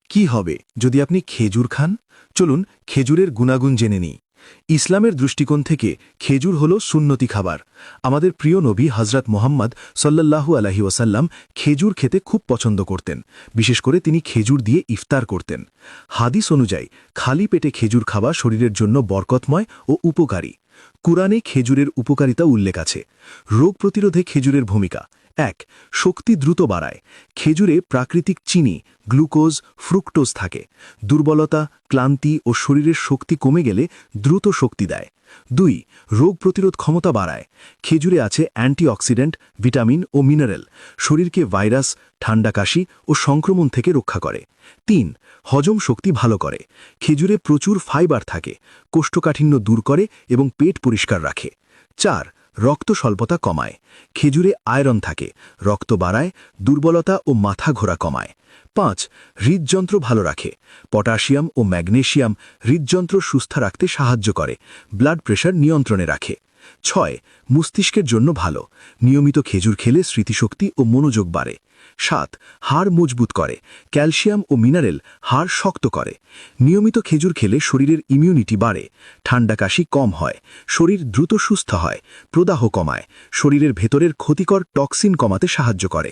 কি হবে যদি আপনি খেজুর খান? চলুন খেজুরের গুণাগুণ জেনে নিই। ইসলামের দৃষ্টিকোণ থেকে খেজুর হল সুন্নতি খাবার। আমাদের প্রিয় নবী হজরত মোহাম্মদ সাল্লাল্লাহু আলাইহি ওয়াসাল্লাম খেজুর খেতে খুব পছন্দ করতেন। বিশেষ করে তিনি খেজুর দিয়ে ইফতার করতেন। হাদিস অনুযায়ী খালি পেটে খেজুর খাওয়া শরীরের জন্য বরকতময় ও উপকারী। কুরআনে খেজুরের উপকারিতা উল্লেখ আছে। রোগ প্রতিরোধে খেজুরের ভূমিকা: ১. শক্তি দ্রুত বাড়ায়। খেজুরে প্রাকৃতিক চিনি, গ্লুকোজ, ফ্রুক্টোজ থাকে। দুর্বলতা, ক্লান্তি ও শরীরের শক্তি কমে গেলে দ্রুত শক্তি দেয়। ২. রোগ প্রতিরোধ ক্ষমতা বাড়ায়। খেজুরে আছে অ্যান্টিঅক্সিডেন্ট, ভিটামিন ও মিনারেল। শরীরকে ভাইরাস, ঠান্ডা কাশি ও সংক্রমণ থেকে রক্ষা করে। ৩. হজম শক্তি ভালো করে। খেজুরে প্রচুর ফাইবার থাকে। কোষ্ঠকাঠিন্য দূর করে এবং পেট পরিষ্কার রাখে। ৪. রক্ত স্বল্পতা কমায়। খেজুরে আয়রন থাকে, রক্ত বাড়ায়, দুর্বলতা ও মাথা ঘোরা কমায়। ৫. হৃদযন্ত্র ভালো রাখে। পটাশিয়াম ও ম্যাগনেসিয়াম হৃদযন্ত্র সুস্থ রাখতে সাহায্য করে, ব্লাড প্রেশার নিয়ন্ত্রণে রাখে। ৬. মস্তিষ্কের জন্য ভালো। নিয়মিত খেজুর খেলে স্মৃতিশক্তি ও মনোযোগ বাড়ে। ৭. হাড় মজবুত করে। ক্যালসিয়াম ও মিনারেল হাড় শক্ত করে। নিয়মিত খেজুর খেলে শরীরের ইমিউনিটি বাড়ে, ঠান্ডা কাশি কম হয়, শরীর দ্রুত সুস্থ হয়, প্রদাহ কমায়, শরীরের ভেতরের ক্ষতিকর টক্সিন কমাতে সাহায্য করে।